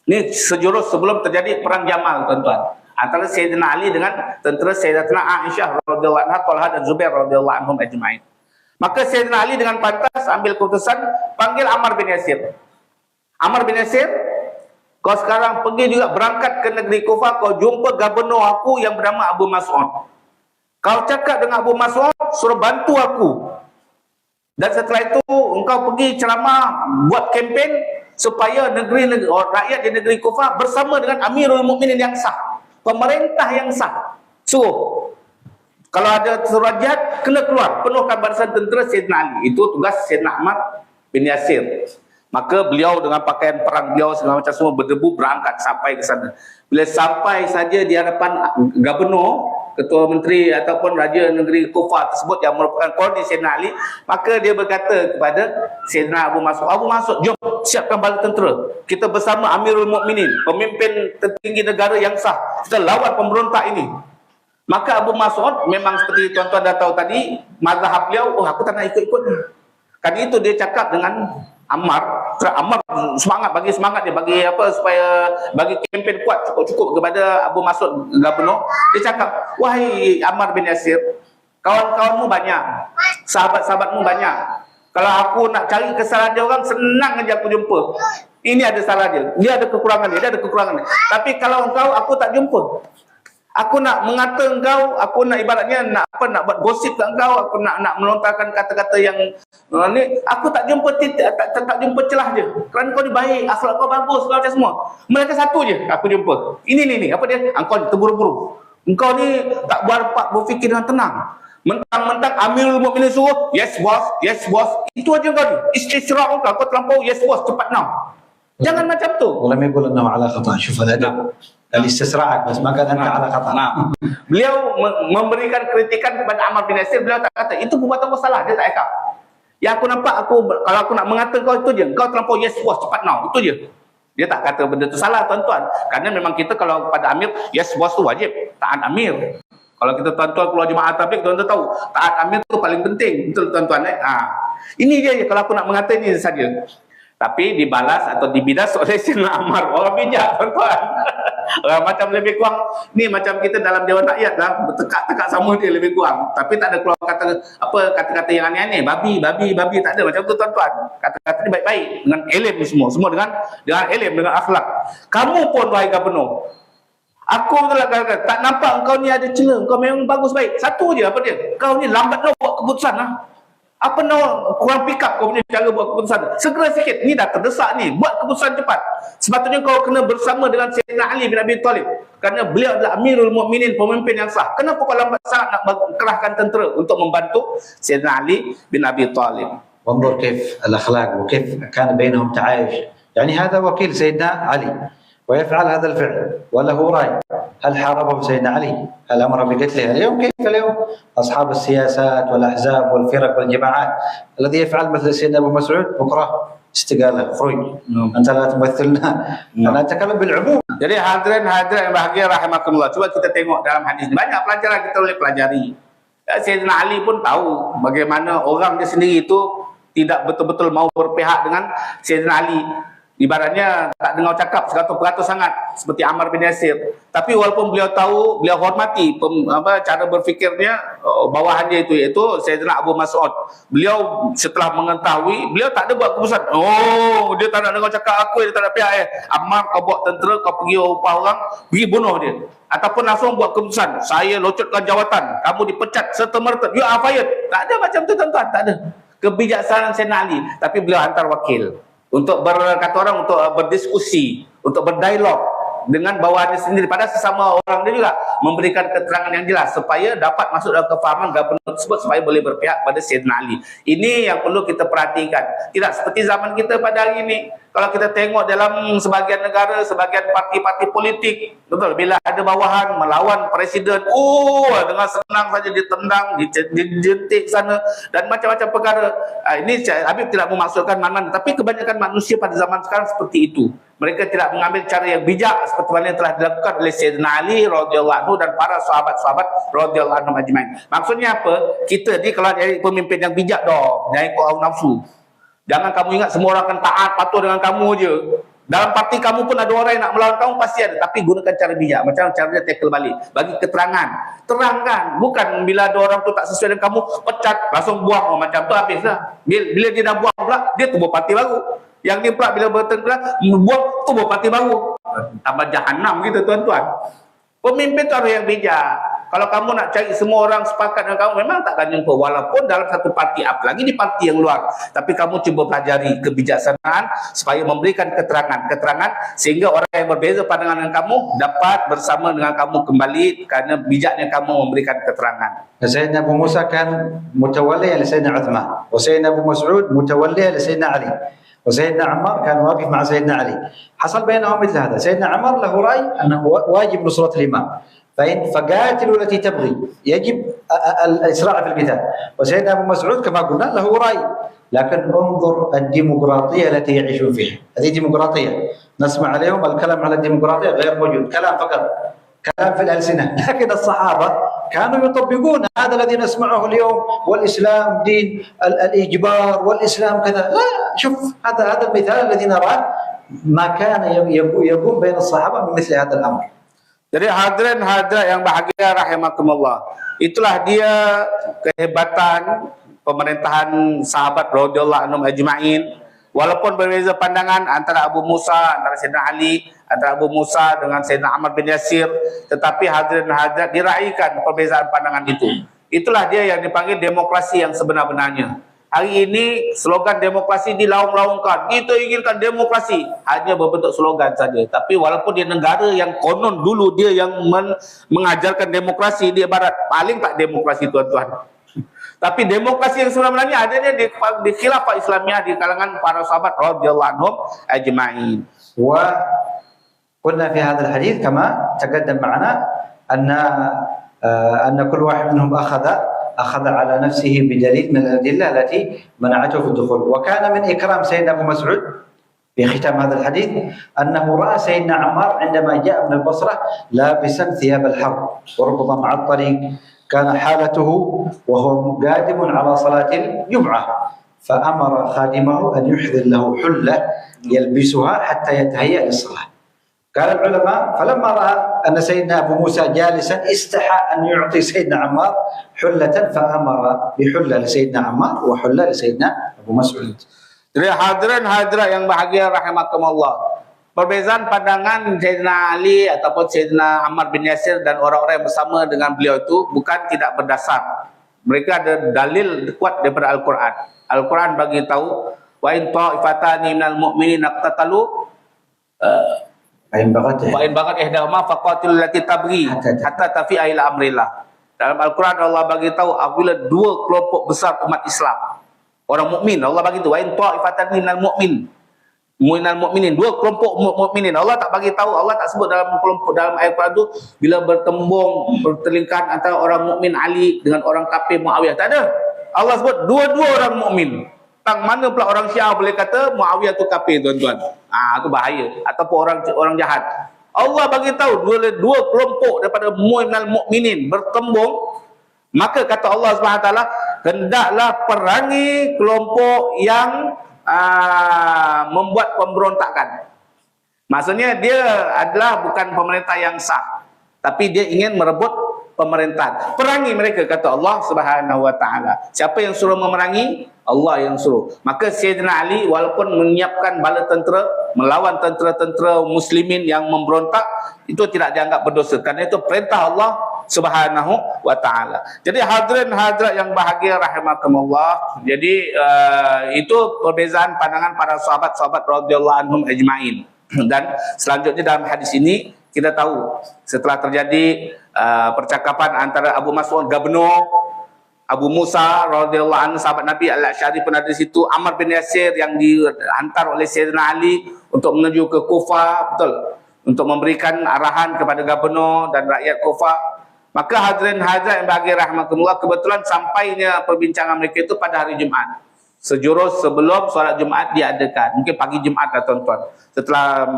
[SPEAKER 1] ni sejurus sebelum terjadi perang Jamal, tuan-tuan. Antara Sayyidina Ali dengan tentera Sayyidatina Aisyah radhiyallahu anha, Talha dan Zubair radhiyallahu anhum ajma'in. Maka Sayyidina Ali dengan pantas ambil keputusan, panggil Ammar bin Yasir. Ammar bin Yasir, kau sekarang pergi juga berangkat ke negeri Kufah, kau jumpa gubernur aku yang bernama Abu Mas'ud. Kau cakap dengan Abu Mas'ud, suruh bantu aku. Dan setelah itu, engkau pergi ceramah, buat kempen supaya rakyat di negeri Kufah bersama dengan Amirul Mukminin yang sah. Pemerintah yang sah. Suruh. Kalau ada surat jihad, kena keluar. Penuhkan barisan tentera Sayyidina Ali. Itu tugas Sayyidina Ammar bin Yasir. Maka beliau dengan pakaian perang beliau segala macam semua berdebu berangkat sampai ke sana. Bila sampai saja di hadapan gubernur, ketua menteri ataupun raja negeri Kufah tersebut yang merupakan koordinator Sayyidina Ali, maka dia berkata kepada Sayyidina Abu Mas'ud, Abu Mas'ud, jom siapkan bala tentera. Kita bersama Amirul Mukminin, pemimpin tertinggi negara yang sah. Kita lawan pemberontak ini. Maka Abu Mas'ud memang seperti tuan-tuan dah tahu tadi, mazhab beliau, aku tak nak ikut-ikut ni. Kerana itu dia cakap dengan Ammar, Ammar bagi semangat dia, bagi apa, supaya bagi kempen kuat cukup-cukup kepada Abu Mas'ud gubernur. Dia cakap, wahai Ammar bin Yasir, kawan-kawanmu banyak, sahabat-sahabatmu banyak. Kalau aku nak cari kesalahan dia orang, senang aja aku jumpa. Ini ada salah dia ada kekurangan dia ada kekurangan dia. Tapi kalau engkau, aku tak jumpa. Aku nak mengata engkau, aku nak ibaratnya nak buat gosip kat engkau, aku nak melontarkan kata-kata yang ni, aku tak jumpa tak jumpa celah je. Kerana kau ni baik, akhlak kau bagus, macam semua. Mereka satu je aku jumpa. Ini apa dia? Engkau ni terburu-buru. Engkau ni tak berfikir dengan tenang. Mentang-mentang Amirul Mukminin suruh, yes boss. Itu aja kau ni. Istisyraq kau terlampau, yes boss, cepat now. Jangan macam tu.
[SPEAKER 2] ولم يقول انه على خطا. شوف الادب الاستسراع بس ما قال انت على خطا.
[SPEAKER 1] Beliau memberikan kritikan kepada Ammar bin Yasir, beliau tak kata itu perbuatan kau salah, dia tak cakap. Yang aku nampak, kalau aku nak mengata kau itu je, kau terlampau yes boss, cepat now, itu je. Dia tak kata benda tu salah, tuan-tuan. Kerana memang kita kalau pada Amir, yes boss tu wajib, taat Amir. Kalau kita tuan-tuan keluar jemaah tabligh, tuan-tuan tahu taat Amir tu paling penting, betul tuan-tuan. Ini je kalau aku nak mengata ini saja. Tapi dibalas atau dibidas oleh Sayyidina Ammar. Orang bijak, tuan-tuan. Orang macam lebih kurang, ni macam kita dalam Dewan Rakyat lah, bertekak-tekak sama dia lebih kurang. Tapi tak ada keluar kata-kata yang aneh-aneh. Babi, tak ada macam tu, tuan-tuan. Kata-kata ni baik-baik, dengan ilm semua dengan ilm, dengan akhlak. Kamu pun, wahai gubernur, aku kata, tak nampak engkau ni ada celah, engkau memang bagus baik. Satu je, apa dia? Kau ni lambat nak buat keputusan lah. Apa nak kurang pick up kau punya cara buat keputusan? Segera sikit, ni dah terdesak ni, buat keputusan cepat. Sepatutnya kau kena bersama dengan Sayyidina Ali bin Abi Thalib, kerana beliau adalah Amirul Mukminin, pemimpin yang sah. Kenapa kau lambat sangat nak kerahkan tentera untuk membantu Sayyidina Ali bin Abi Thalib?
[SPEAKER 2] وانظر كيف الاخلاق وكيف كان بينهم تعايش. يعني هذا وكيل سيدنا علي ويفعل هذا الفعل وله راي. هل حاربه سيدنا علي؟ هل امر بقتله؟ اليوم كيف اليوم اصحاب السياسات والاحزاب والفرق والجماعات الذي يفعل مثل سيدنا ابو مسعود بكره استقالة خروج. أنت لا تمثلنا. أنا أتكلم بالعموم.
[SPEAKER 1] Jadi hadirin yang bahagia rahimakumullah, cuba kita tengok dalam hadis ni banyak pelajaran kita boleh pelajari. Sayyidina Ali pun tahu bagaimana orang dia sendiri itu tidak betul-betul mau berpihak dengan Sayyidina Ali. Ibaratnya tak dengar cakap 100% sangat seperti Ammar bin Yasir. Tapi walaupun beliau tahu, beliau hormati cara berfikirnya bawahan dia itu, iaitu Sayyidina Abu Mas'ud. Beliau setelah mengetahui, beliau tak ada buat keputusan. Oh, dia tak nak dengar cakap aku, dia tak nak pihak Ammar, kau buat tentera, kau pergi upah orang, pergi bunuh dia. Ataupun langsung buat keputusan, saya locotkan jawatan, kamu dipecat serta-merta, you are fired. Tak ada macam tu tuan-tuan, tak ada. Kebijaksanaan Sayyidina Ali. Tapi beliau hantar wakil untuk kata orang, untuk berdiskusi, untuk berdialog dengan bawahannya sendiri pada sesama orang dia juga, memberikan keterangan yang jelas supaya dapat masuk dalam kefahaman gabungan tersebut, supaya boleh berpihak pada Sayyidina Ali. Ini yang perlu kita perhatikan. Tidak seperti zaman kita pada hari ini. Kalau kita tengok dalam sebagian negara, sebagian parti-parti politik, betul, bila ada bawahan melawan presiden, dengan senang saja ditendang, dijentik sana dan macam-macam perkara. Ini Habib tidak memaksudkan mana-mana, tapi kebanyakan manusia pada zaman sekarang seperti itu. Mereka tidak mengambil cara yang bijak seperti mana yang telah dilakukan oleh Sayyidina Ali radhiyallahu anhu dan para sahabat-sahabat radhiyallahu anhum ajmain. Maksudnya apa? Kita ni kalau jadi pemimpin yang bijak dong, jangan ikut hawa nafsu. Jangan kamu ingat semua orang akan taat patuh dengan kamu je. Dalam parti kamu pun ada orang yang nak melawan kamu, pasti ada. Tapi gunakan cara bijak. Macam caranya tackle balik. Bagi keterangan. Terangkan. Bukan bila ada orang tu tak sesuai dengan kamu, pecat, langsung buang. Macam tu habislah. Bila dia dah buang pula, dia tubuh parti baru. Yang ni pula bila bertengkar, buang, tubuh parti baru. Tambah jahanam gitu tuan-tuan. Pemimpin tu harus yang bijak. Kalau kamu nak cari semua orang sepakat dengan kamu, memang takkan jumpa. Walaupun dalam satu parti, apalagi di parti yang luar. Tapi kamu cuba pelajari kebijaksanaan supaya memberikan keterangan sehingga orang yang berbeza pandangan dengan kamu dapat bersama dengan kamu kembali karena bijaknya kamu memberikan keterangan.
[SPEAKER 2] سيدنا أبو موسى كان متولي لسيدنا عثمان، وسيدنا أبو مسعود متولي لسيدنا علي، وسيدنا عمار كان واقف مع سيدنا علي. حصل بينهم مثل هذا. سيدنا عمار له رأي أنه واجب نصرة الإمام، فقاتلوا التي تبغي، يجب الإسراع في القتال. وسيدنا أبو مسعود كما قلنا له رأي، لكن انظر الديمقراطية التي يعيشون فيها. هذه ديمقراطية نسمع عليهم الكلام على الديمقراطية غير موجود، كلام فقط، كلام في الألسنة. لكن الصحابة كانوا يطبقون هذا الذي نسمعه اليوم، والإسلام دين الإجبار والإسلام كذا. لا، شوف هذا المثال الذي نراه ما كان يكون بين الصحابة من مثل هذا الأمر.
[SPEAKER 1] Jadi hadirin hadirat yang bahagia rahimakumullah, itulah dia kehebatan pemerintahan sahabat radhiyallahu anhum ajma'in. Walaupun berbeza pandangan antara Abu Musa, antara Sayyidina Ali, antara Abu Musa dengan Sayyidina Ammar bin Yasir, tetapi hadirin hadirat diraihkan perbezaan pandangan itu. Itulah dia yang dipanggil demokrasi yang sebenar-benarnya. Hari ini slogan demokrasi dilaung-laungkan. Kita inginkan demokrasi, hanya berbentuk slogan saja. Tapi walaupun di negara yang konon dulu dia yang mengajarkan demokrasi di barat, paling tak demokrasi tuan-tuan. Tapi demokrasi yang sebenarnya adanya di khilafah Islamiyah di kalangan para sahabat radhiyallahu anhum ajma'in.
[SPEAKER 2] Wa qulna fi hadha al-hadith kama taqaddam ma'ana anna kull wahid minhum أخذ على نفسه بدليل من الأدلة التي منعته في الدخول. وكان من إكرام سيدنا أبو مسعود في ختام هذا الحديث أنه رأى سيدنا عمار عندما جاء من البصرة لابسا ثياب الحرب وربما مع الطريق، كان حالته وهو قادم على صلاة الجمعة، فأمر خادمه أن يحضر له حلة يلبسها حتى يتهيأ للصلاة. قال العلماء فلما رأى أن سيدنا أبو موسى جالسا استحى أن يعطي سيدنا عمار حلة، فأمر بحلة لسيدنا عمار وحلة لسيدنا أبو مسعود.
[SPEAKER 1] Jadi hadirin hadirat yang bahagia rahimakumullah, perbezaan pandangan Sayyidina Ali ataupun Sayyidina Ammar bin Yasir dan orang-orang yang bersama dengan beliau itu bukan tidak berdasar. Mereka ada dalil kuat daripada Al-Quran. Al-Quran bagi tahu wa in ta'ifatani minal mu'minina iqtatalu
[SPEAKER 2] Fa'in bagat
[SPEAKER 1] ihdahuma faqatilul lati tabghi hatta tafi'a ila amrillah. Dalam Al-Quran Allah bagi tahu apabila dua kelompok besar umat Islam, orang mukmin, Allah bagi tahu wa in ta'ifatan minal mu'minin, dua kelompok mukminin. Allah tak bagi tahu, Allah tak sebut dalam kelompok dalam ayat Quran tu bila bertembung pertelingkahan antara orang mukmin Ali dengan orang kafir Muawiyah. Tak ada. Allah sebut dua-dua orang mukmin. Tang mana pula orang Syiah boleh kata Muawiyah tu kafir, tuan-tuan. Itu bahaya. Ataupun orang jahat. Allah bagi tahu dua kelompok daripada mu'minal mukminin bertembung, maka kata Allah SWT, hendaklah perangi kelompok yang membuat pemberontakan. Maksudnya dia adalah bukan pemerintah yang sah, tapi dia ingin merebut pemerintahan. Perangi mereka, kata Allah Subhanahu wa taala. Siapa yang suruh memerangi? Allah yang suruh. Maka Sayyidina Ali walaupun menyiapkan bala tentera melawan tentera-tentera muslimin yang memberontak, itu tidak dianggap berdosa kerana itu perintah Allah Subhanahu wa taala. Jadi hadirin hadirat yang bahagia rahimakumullah, jadi itu perbezaan pandangan para sahabat-sahabat radhiyallahu anhum ajmain. Dan selanjutnya dalam hadis ini kita tahu setelah terjadi percakapan antara Abu Mas'ud gubernur, Abu Musa radhiyallahu anhu sahabat Nabi Al-Asy'ari pun ada di situ, Ammar bin Yasir yang dihantar oleh Sayyidina Ali untuk menuju ke Kufah, betul, untuk memberikan arahan kepada gubernur dan rakyat Kufah. Maka hadirin hadirat yang bahagia rahmatullah, kebetulan sampainya perbincangan mereka itu pada hari Jumaat, sejurus sebelum solat Jumaat diadakan, mungkin pagi Jumaat lah tuan-tuan. Setelah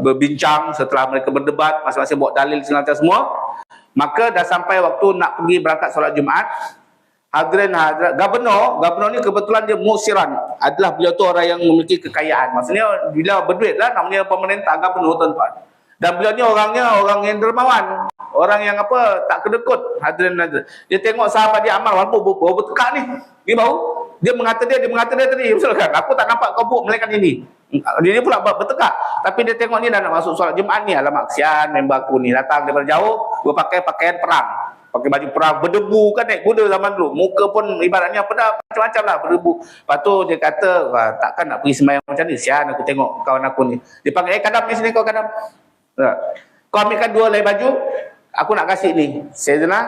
[SPEAKER 1] berbincang, setelah mereka berdebat, masing-masing bawa dalil segala semua, maka dah sampai waktu nak pergi berangkat solat Jumaat. Hadirin hadirat, gubernur ni kebetulan dia musiran, adalah beliau tu orang yang memiliki kekayaan. Maksudnya bila berduit lah, namanya pemerintah gubernur tuan-tuan. Dan beliau ni orangnya orang yang dermawan, orang yang apa, tak kedekut. Hadirin hadirat, dia tengok sahabat dia Ammar walaupun bertekak ni, dia bau, dia mengata dia tadi, betul kan? Aku tak nampak kau buat melainkan ini. Dia pula bertekak. Tapi dia tengok ni dah nak masuk solat Jumaat ni, alamak kesian member aku ni datang daripada jauh, berpakai pakaian perang, pakai baju perang, berdebu kan, naik kuda zaman dulu, muka pun ibaratnya apa dah, macam-macam lah berdebu. Lepas tu dia kata, takkan nak pergi sembahyang macam ni, sian aku tengok kawan aku ni. Dia panggil, kadam ni sini kau, kadam, kau ambilkan 2 helai baju, aku nak kasih ni Sayyidina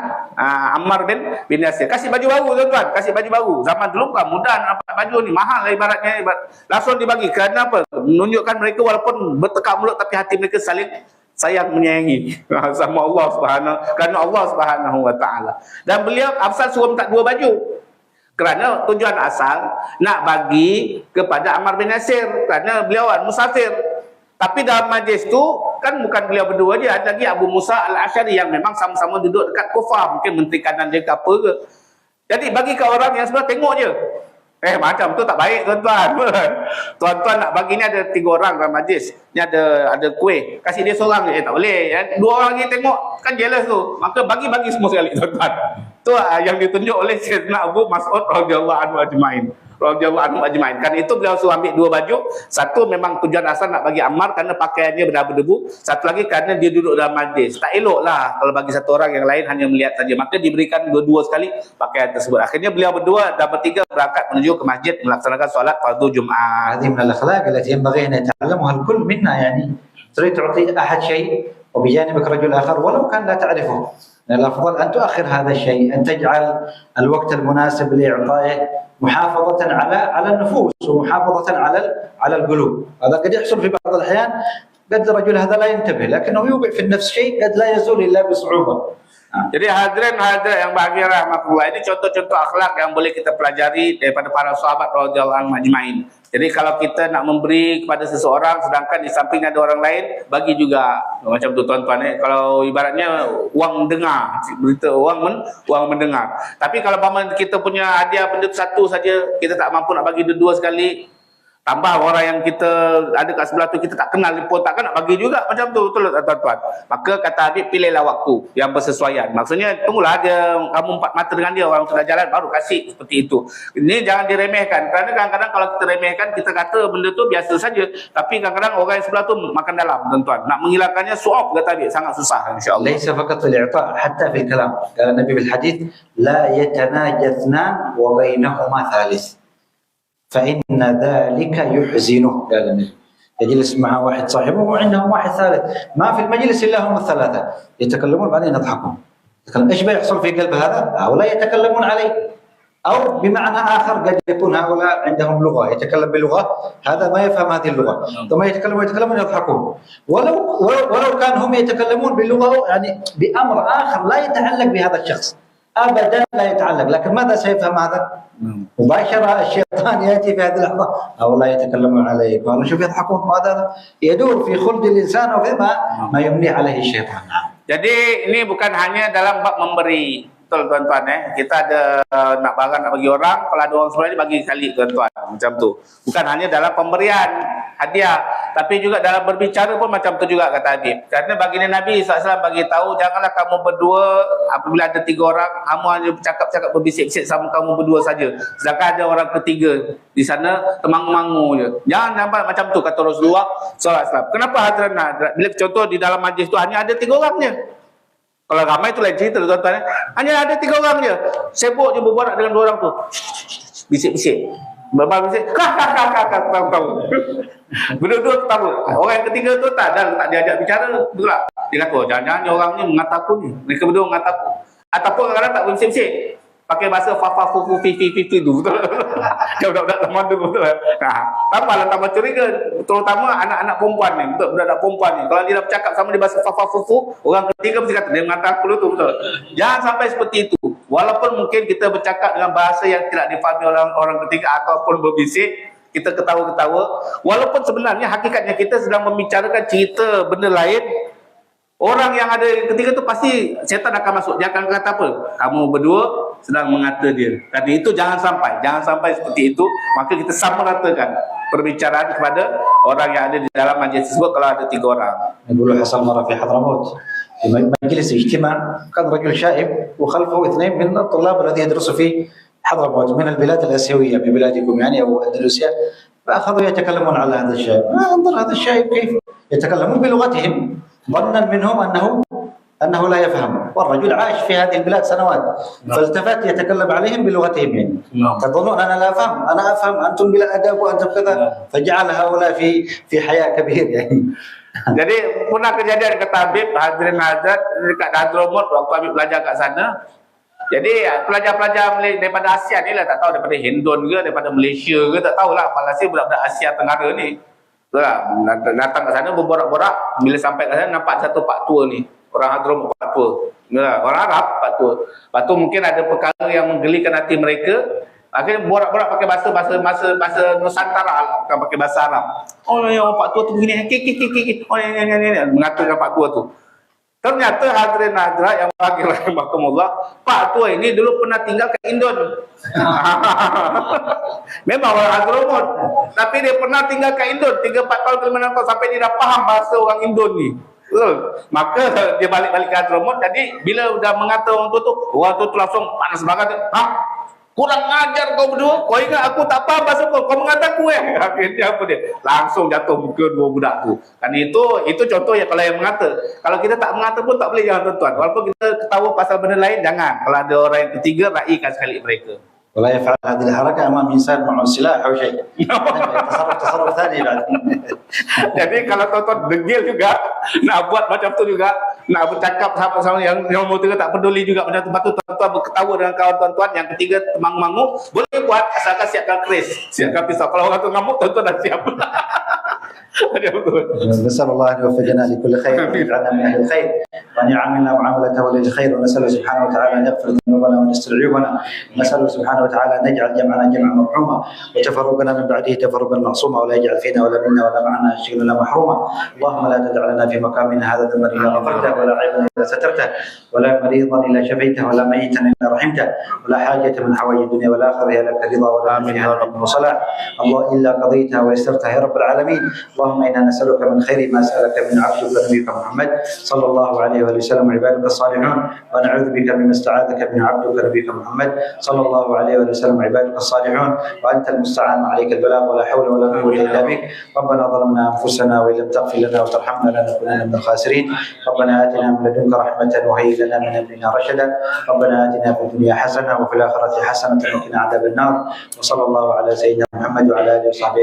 [SPEAKER 1] Ammar bin Yasir. Kasih baju baru tuan-tuan, kasih baju baru. Zaman dulu bukan mudah nak dapat baju ni, mahal lah ibaratnya. Langsung dibagi. Kerana apa? Menunjukkan mereka walaupun bertekak mulut tapi hati mereka saling sayang menyayangi sama Allah Subhanahu, kerana Allah Subhanahu wa taala. Dan beliau Afsal suruh minta 2 baju. Kerana tujuan asal nak bagi kepada Ammar bin Yasir, kerana beliau musafir. Tapi dalam majlis tu kan bukan beliau berdua je, ada lagi Abu Musa Al-Asy'ari yang memang sama-sama duduk dekat Kufah, mungkin menteri kanan dia ke apa ke. Jadi bagi ke orang yang sebelah tengok je. Macam tu tak baik tuan-tuan. Tuan-tuan nak bagi ni ada 3 orang dalam majlis. Ni ada kuih, kasih dia seorang je, tak boleh. 2 orang lagi tengok kan jealous tu. Maka bagi-bagi semua sekali tuan-tuan. Tu yang ditunjuk oleh Sayyidina Abu Mas'ud radhiyallahu anhu ajmain. Kan itu beliau suruh ambil 2 baju. Satu memang tujuan asal nak bagi Ammar kerana pakaiannya berdebu. Satu lagi kerana dia duduk dalam majlis. Tak elok lah kalau bagi satu orang, yang lain hanya melihat saja. Maka diberikan 2 sekali pakaian tersebut. Akhirnya beliau berdua dan bertiga berangkat menuju ke masjid melaksanakan solat fardu Jumaat.
[SPEAKER 2] هذه من الأخلاق التي ينبغي أن يتعلمها الكل منا. يعني تريد تعطي أحد شيء وبجانبك رجل آخر ولو كان لا تعرفه، الأفضل أن تؤخر هذا الشيء، أن تجعل الوقت المناسب لإعطائه محافظة على النفوس ومحافظة على القلوب. هذا قد يحصل في بعض الأحيان، قد الرجل هذا لا ينتبه لكنه يوقع في النفس شيء قد لا يزول إلا بصعوبة.
[SPEAKER 1] Jadi hadirin yang bahagia rahmatullah, ini contoh-contoh akhlak yang boleh kita pelajari daripada para sahabat radhiyallahu anhum ajmain. Jadi kalau kita nak memberi kepada seseorang sedangkan di sampingnya ada orang lain, bagi juga macam tu tuan-tuan. Kalau ibaratnya uang mendengar, berita uang mendengar. Tapi kalau kita punya hadiah benda satu saja, kita tak mampu nak bagi 2 sekali, tambah orang yang kita ada kat sebelah tu kita tak kenal pun takkan nak bagi juga, macam tu, betul tak tuan-tuan? Maka kata Habib, pilihlah waktu yang bersesuaian. Maksudnya tunggulah kamu 4 mata dengan dia, orang sudah jalan baru kasih, seperti itu. Ini jangan diremehkan, kerana kadang-kadang kalau kita remehkan, kita kata benda tu biasa saja, tapi kadang-kadang orang yang sebelah tu makan dalam tuan-tuan. Nak menghilangkannya su'ab, kata Habib, sangat susah insya-Allah.
[SPEAKER 2] ليس فقط الإعطاء حتى في الكلام. قال النبي في الحديث لا يتناجى اثنان وبينهما ثالث فإن ذلك يحزنه. قال النبي يجلس مع واحد صاحبه وعندهم واحد ثالث، ما في المجلس إلا هم الثلاثة يتكلمون بعدين يضحكون. إيش بيحصل في قلب هذا؟ هؤلاء يتكلمون عليه، أو بمعنى آخر قد يكون هؤلاء عندهم لغة، يتكلم بلغة هذا ما يفهم هذه اللغة، ثم يتكلمون يضحكون. ولو كان هم يتكلمون بلغة يعني بأمر آخر لا يتعلق بهذا الشخص، ابدا لا يتعلق، لكن ماذا سيفهم هذا؟ مباشره الشيطان ياتي في هذه اللحظه، والله يتكلمون عليك، والله شوف يضحكون، هذا يدور في خلد الانسان وفيما ما يملي عليه الشيطان.
[SPEAKER 1] Jadi ini bukan hanya dalam bab memberi. Betul tuan-tuan kita ada nak barang nak bagi orang, kalau ada orang sebelah ni bagi sekali tuan-tuan, macam tu. Bukan hanya dalam pemberian hadiah, tapi juga dalam berbicara pun macam tu juga kata Habib. Kerana baginda Nabi SAW bagi tahu, janganlah kamu berdua apabila ada 3 orang, kamu hanya bercakap-cakap berbisik-bisik sama kamu berdua saja. Sedangkan ada orang ketiga di sana temangu-mangu je. Jangan nampak macam tu kata Rasulullah SAW. Kenapa hadirin hadirat? Bila contoh di dalam majlis tu hanya ada 3 orang je. Kalau ramai tu lain cerita tuan-tuan. Hanya ada 3 orang je. Sibuk je berbual dengan 2 orang tu. Bisik-bisik. Berbal-bisik. Tahu-tahu. Berdua-dua tahu. Orang yang ketiga tu tak dia ajak bicara. Betul tak? Dia kata, jangan-jangan orang ni mengataku ni. Mereka berdua mengataku. Ataupun kadang-kadang tak berbisik-bisik. Pakai bahasa fa-fa fu-fu fi-fi tu. Betul tak? Dia budak-budak teman tu. Betul tak? Tampaklah tambah curiga. Terutama anak-anak perempuan ni. Betul, budak-budak perempuan ni. Kalau dia dah bercakap sama dia bahasa fa-fa fu-fu, orang ketiga mesti kata, dia mengataku tu. Betul. Jangan sampai seperti itu. Walaupun mungkin kita bercakap dengan bahasa yang tidak difahami oleh orang ketiga ataupun berbisik, kita ketawa-ketawa, walaupun sebenarnya hakikatnya kita sedang membicarakan cerita benda lain, orang yang ada ketiga tu pasti syaitan akan masuk. Dia akan kata apa? Kamu berdua sedang mengata dia. Jadi itu jangan sampai seperti itu. Maka kita sama ratakan perbicaraan kepada orang yang ada di dalam majlis tersebut kalau ada 3 orang.
[SPEAKER 2] يقول حصل مرة في حضرموت في مجلس اجتماع، كان رجل شائب وخلفه 2 من الطلاب الذين يدرسوا في حضرموت من البلاد الآسيوية ببلادكم يعني أو أندلسيا، فأخذوا يتكلمون على هذا الشائب. انظر هذا الشائب كيف يتكلمون بلغتهم ظنا منهم أنه لا يفهم، والرجل عاش في هذه البلاد سنوات، فالتفت يتكلم عليهم بلغتهم يعني. تظنون أنا لا أفهم؟ أنا أفهم، أنتم بلا أدب وأنتم كذا، فجعل هؤلاء في حياة كبير يعني.
[SPEAKER 1] Jadi pernah kejadian kata Habib, hadirin hadirat dekat Hadramut waktu Habib belajar kat sana. Jadi pelajar-pelajar daripada Asia ni lah, tak tahu daripada Hindun ke, daripada Malaysia ke, tak tahulah. Walhasil budak-budak Asia Tenggara ni. Betul lah, datang kat sana berborak-borak. Bila sampai kat sana nampak satu pak tua ni. Orang Hadramut pak tua. Yalah, orang Arab pak tua. Lepas tu mungkin ada perkara yang menggelikan hati mereka. Akhirnya borak-borak pakai bahasa Nusantara lah, bukan pakai bahasa Arab. Oh ya, pak tua tu begini. Oh ya, mengatakan pak tua tu. Ternyata hadirin hadirat yang bagi rahimahkumullah, pak tua ini dulu pernah tinggal ke Indon. Memang orang Hadramut, tapi dia pernah tinggal ke Indon 3-4 tahun ke 5 tahun sampai dia dah faham bahasa orang Indon ni. Betul. Maka dia balik-balik ke Hadramut. Jadi bila dah mengata orang tu langsung panas banget. Kurang ajar kau berdua. Kau ingat aku tak faham bahasa kau mengata aku Akhirnya apa dia? Langsung jatuh muka 2 budak tu. Kan itu contoh yang kalau yang mengata. Kalau kita tak mengata pun tak boleh, jangan tuan-tuan. Walaupun kita ketawa pasal benda lain, jangan. Kalau ada orang yang ketiga, raikan sekali mereka.
[SPEAKER 2] ولا يفعل هذه الحركة أمام إنسان معه سلاح أو شيء. تصرف ثاني بعد.
[SPEAKER 1] Jadi kalau tuan-tuan degil juga, nak buat macam tu juga, nak bercakap sama-sama yang nombor 3 tak peduli juga macam tu. Lepas tu tuan-tuan berketawa dengan kawan tuan-tuan, yang ketiga temang-mangu, boleh buat asalkan siapkan keris, siapkan pisau. Kalau orang tu ngamuk, tuan-tuan dah siap.
[SPEAKER 2] نسأل الله أن يوفقنا لكل خير ويجعلنا من أهل الخير وأن يعاملنا معاملة ولي الخير، ونسأله سبحانه وتعالى أن يغفر ذنوبنا ويستر عيوبنا، ونسأله سبحانه وتعالى أن يجعل جمعنا جمعا مرحوما وتفرقنا من بعده تفرقا معصوما، ولا يجعل فينا ولا منا ولا معنا شيئا ولا محروما. اللهم لا تدع لنا في مقامنا هذا ذنبا إلا غفرته، ولا عيبا إلا سترته، ولا مريضا إلا شفيته، ولا ميتا إلا رحمته، ولا حاجة من حوائج الدنيا والآخرة هي لك رضا ولا فيها رب وصلاح الله إلا قضيتها ويسرتها يا رب العالمين. اللهم إنا نسألك من خير ما سألك من عبدك نبيك محمد صلى الله عليه وسلم وعبادك الصالحون، ونعوذ بك مما استعاذك من عبدك نبيك محمد صلى الله عليه وسلم وعبادك الصالحون، وأنت المستعان وعليك البلاغ ولا حول ولا قوة إلا بك. ربنا ظلمنا أنفسنا وإن لم تغفر لنا وترحمنا لنكونن من الخاسرين. ربنا آتنا من لدنك رحمة وهيئ لنا من أمرنا رشدا. ربنا آتنا في الدنيا حسنة وفي الآخرة حسنة وقنا عذاب النار. وصلى الله على سيدنا محمد وعلى آله وصحبه